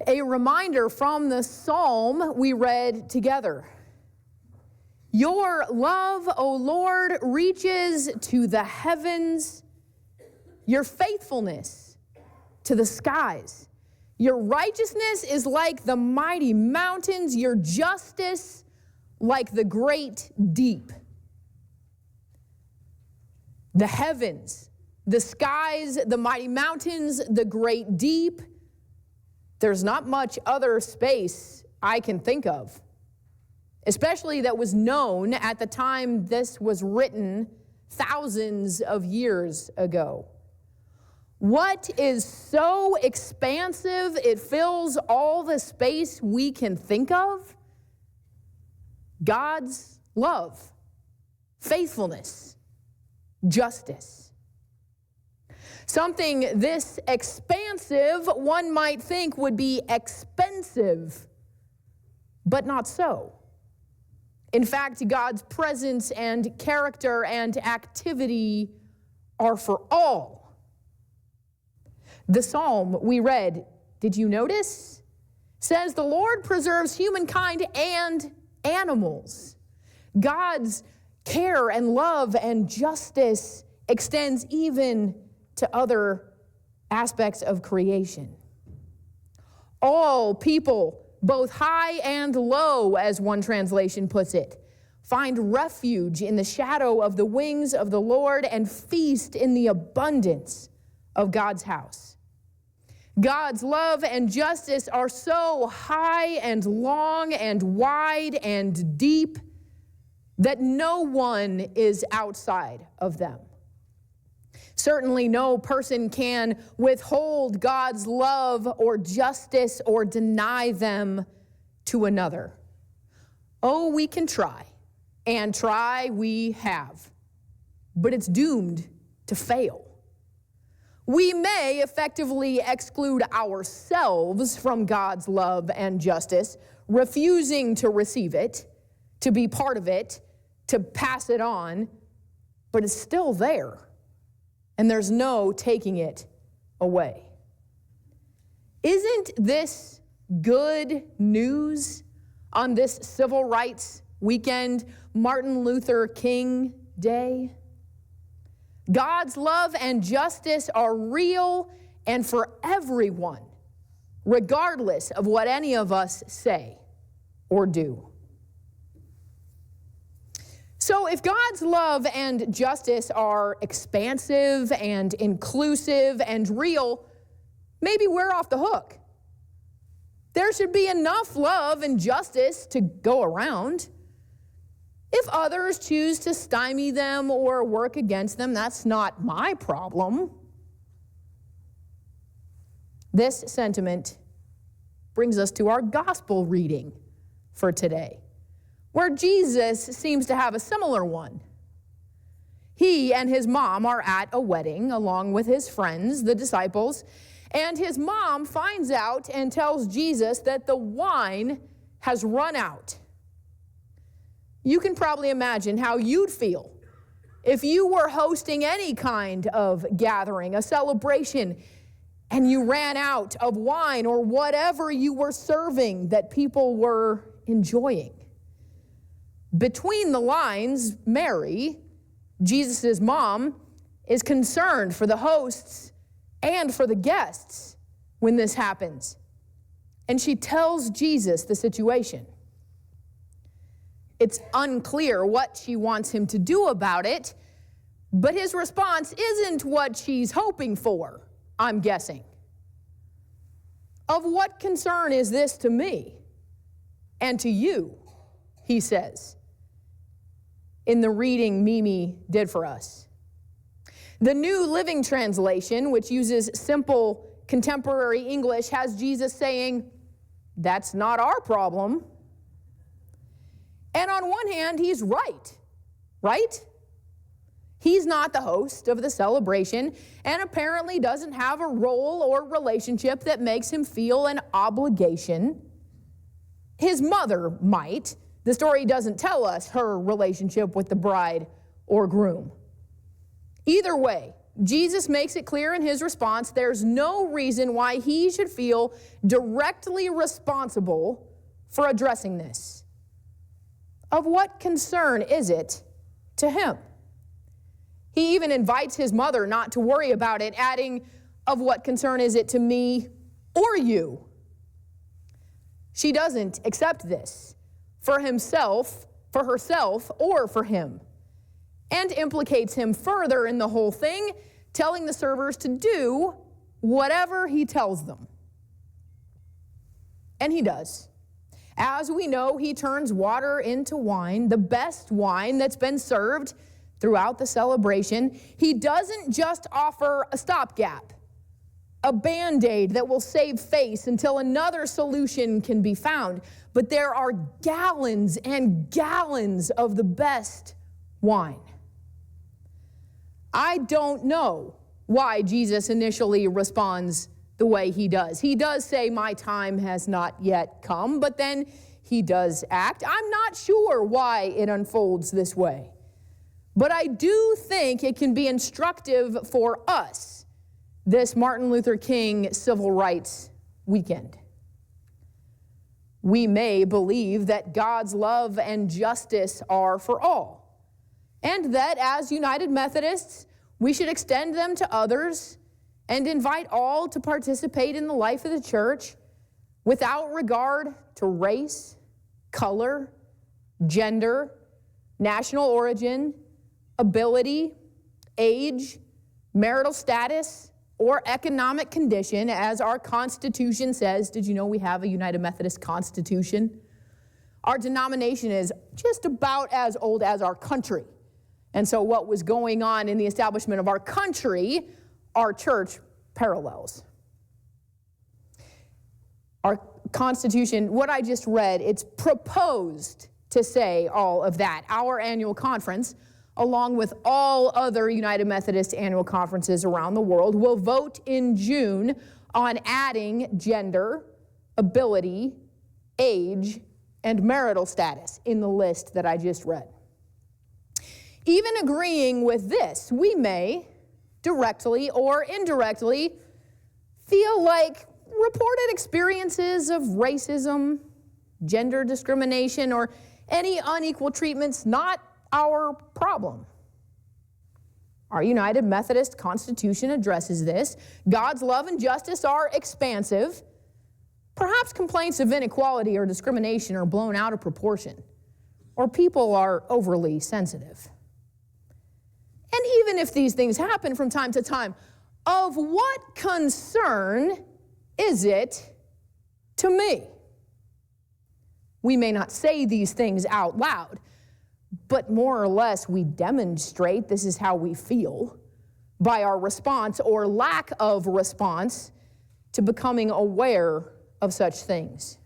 A reminder from the psalm we read together. Your love, O Lord, reaches to the heavens, your faithfulness to the skies. Your righteousness is like the mighty mountains, your justice like the great deep. The heavens, the skies, the mighty mountains, the great deep. There's not much other space I can think of, especially that was known at the time this was written thousands of years ago. What is so expansive it fills all the space we can think of? God's love, faithfulness, justice. Something this expansive, one might think, would be expensive, but not so. In fact, God's presence and character and activity are for all. The psalm we read, did you notice? Says the Lord preserves humankind and animals. God's care and love and justice extends even to other aspects of creation. All people, both high and low, as one translation puts it, find refuge in the shadow of the wings of the Lord and feast in the abundance of God's house. God's love and justice are so high and long and wide and deep that no one is outside of them. Certainly no person can withhold God's love or justice or deny them to another. Oh, we can try, and try we have, but it's doomed to fail. We may effectively exclude ourselves from God's love and justice, refusing to receive it, to be part of it, to pass it on, but it's still there, and there's no taking it away. Isn't this good news on this Civil Rights Weekend, Martin Luther King Day? God's love and justice are real and for everyone, regardless of what any of us say or do. So if God's love and justice are expansive and inclusive and real, maybe we're off the hook. There should be enough love and justice to go around. If others choose to stymie them or work against them, that's not my problem. This sentiment brings us to our gospel reading for today, where Jesus seems to have a similar one. He and his mom are at a wedding along with his friends, the disciples, and his mom finds out and tells Jesus that the wine has run out. You can probably imagine how you'd feel if you were hosting any kind of gathering, a celebration, and you ran out of wine or whatever you were serving that people were enjoying. Between the lines, Mary, Jesus' mom, is concerned for the hosts and for the guests when this happens. And she tells Jesus the situation. It's unclear what she wants him to do about it, but his response isn't what she's hoping for, I'm guessing. Of what concern is this to me and to you, he says, in the reading Mimi did for us. The New Living Translation, which uses simple contemporary English, has Jesus saying, "That's not our problem." And on one hand, he's right? He's not the host of the celebration and apparently doesn't have a role or relationship that makes him feel an obligation. His mother might. The story doesn't tell us her relationship with the bride or groom. Either way, Jesus makes it clear in his response there's no reason why he should feel directly responsible for addressing this. Of what concern is it to him? He even invites his mother not to worry about it, adding, of what concern is it to me or you? She doesn't accept this for himself, for herself, or for him, and implicates him further in the whole thing, telling the servers to do whatever he tells them. And he does. As we know, he turns water into wine, the best wine that's been served throughout the celebration. He doesn't just offer a stopgap, a Band-Aid that will save face until another solution can be found. But there are gallons and gallons of the best wine. I don't know why Jesus initially responds the way he does. He does say, my time has not yet come, but then he does act. I'm not sure why it unfolds this way, but I do think it can be instructive for us this Martin Luther King Civil Rights Weekend. We may believe that God's love and justice are for all, and that as United Methodists, we should extend them to others and invite all to participate in the life of the church without regard to race, color, gender, national origin, ability, age, marital status, or economic condition, as our Constitution says. Did you know we have a United Methodist Constitution? Our denomination is just about as old as our country. And so what was going on in the establishment of our country, our church parallels. Our Constitution, what I just read, it's proposed to say all of that. Our annual conference, along with all other United Methodist annual conferences around the world, will vote in June on adding gender, ability, age, and marital status in the list that I just read. Even agreeing with this, we may, directly or indirectly, feel like reported experiences of racism, gender discrimination, or any unequal treatment's not our problem. Our United Methodist Constitution addresses this. God's love and justice are expansive. Perhaps complaints of inequality or discrimination are blown out of proportion, or people are overly sensitive. And even if these things happen from time to time, of what concern is it to me? We may not say these things out loud, but more or less we demonstrate this is how we feel by our response or lack of response to becoming aware of such things.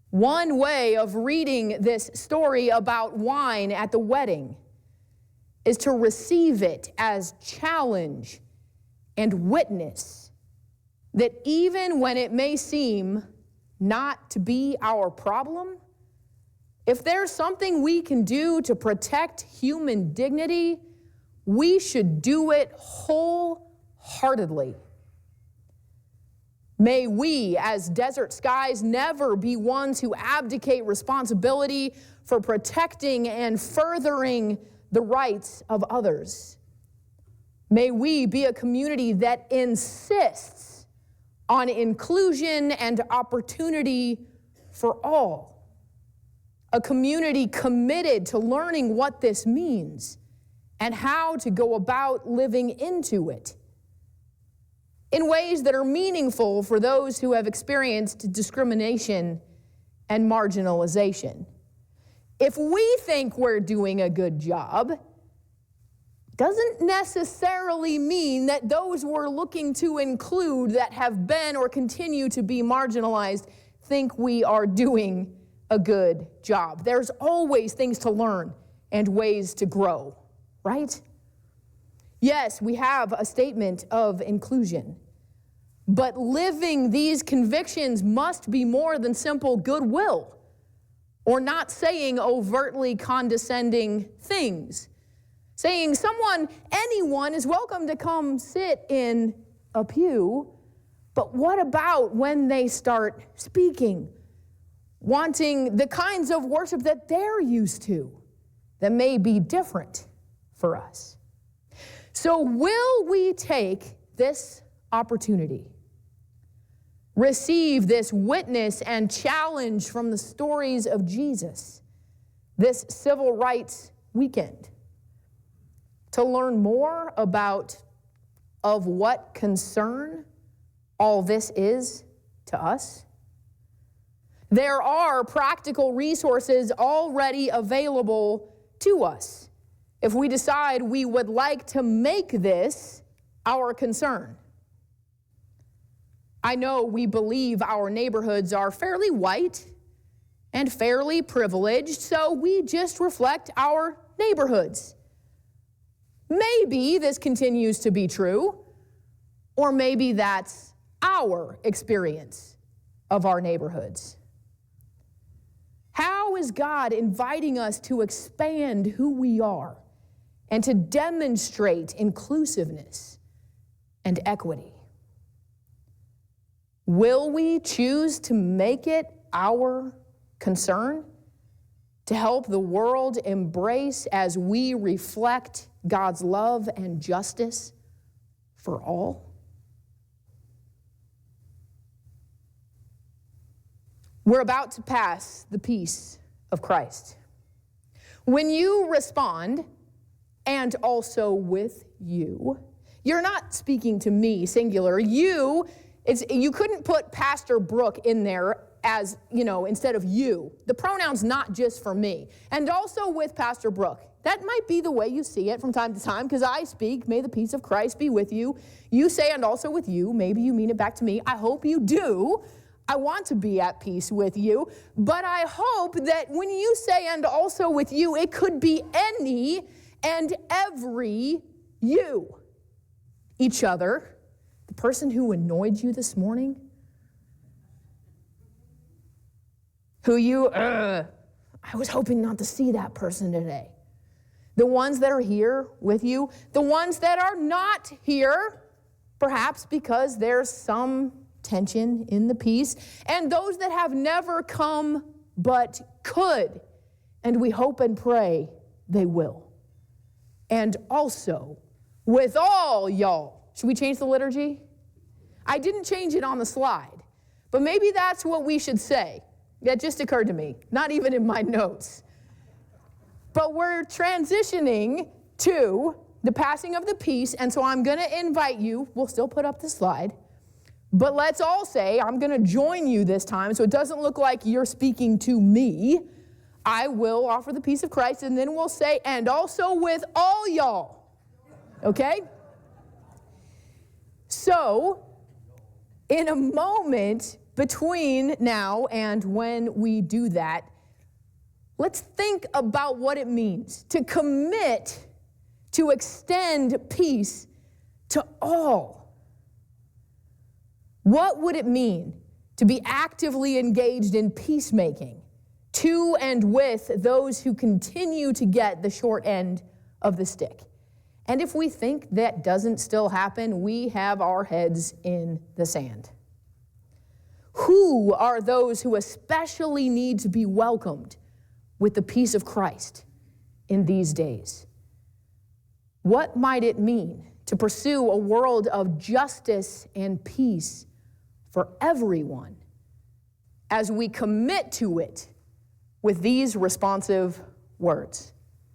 One way of reading this story about wine at the wedding is to receive it as challenge and witness that even when it may seem not to be our problem, if there's something we can do to protect human dignity, we should do it wholeheartedly. May we, as Desert Skies, never be ones who abdicate responsibility for protecting and furthering the rights of others. May we be a community that insists on inclusion and opportunity for all. A community committed to learning what this means and how to go about living into it in ways that are meaningful for those who have experienced discrimination and marginalization. If we think we're doing a good job, doesn't necessarily mean that those we're looking to include that have been or continue to be marginalized think we are doing a good job. There's always things to learn and ways to grow, right? Yes, we have a statement of inclusion, but living these convictions must be more than simple goodwill or not saying overtly condescending things. saying anyone is welcome to come sit in a pew, but what about when they start speaking, wanting the kinds of worship that they're used to that may be different for us? So will we take this opportunity, receive this witness and challenge from the stories of Jesus this civil rights weekend, to learn more about of what concern all this is to us? There are practical resources already available to us if we decide we would like to make this our concern. I know we believe our neighborhoods are fairly white and fairly privileged, so we just reflect our neighborhoods. Maybe this continues to be true, or maybe that's our experience of our neighborhoods. How is God inviting us to expand who we are and to demonstrate inclusiveness and equity? Will we choose to make it our concern to help the world embrace as we reflect God's love and justice for all? We're about to pass the peace of Christ. When you respond, and also with you, you're not speaking to me, singular. You couldn't put Pastor Brooke in there as, instead of you. The pronoun's not just for me. And also with Pastor Brooke. That might be the way you see it from time to time, because I speak, may the peace of Christ be with you. You say, and also with you. Maybe you mean it back to me. I hope you do. I want to be at peace with you. But I hope that when you say, and also with you, it could be any and every you. Each other. The person who annoyed you this morning. I was hoping not to see that person today. The ones that are here with you, the ones that are not here, perhaps because there's some tension in the peace, and those that have never come but could, and we hope and pray they will. And also, with all y'all, should we change the liturgy? I didn't change it on the slide, but maybe that's what we should say. That just occurred to me, not even in my notes. But we're transitioning to the passing of the peace, and so I'm going to invite you, we'll still put up the slide, but let's all say, I'm going to join you this time, so it doesn't look like you're speaking to me. I will offer the peace of Christ, and then we'll say, and also with all y'all. Okay? So, in a moment between now and when we do that, let's think about what it means to commit to extend peace to all. What would it mean to be actively engaged in peacemaking to and with those who continue to get the short end of the stick? And if we think that doesn't still happen, we have our heads in the sand. Who are those who especially need to be welcomed with the peace of Christ in these days? What might it mean to pursue a world of justice and peace for everyone as we commit to it with these responsive words?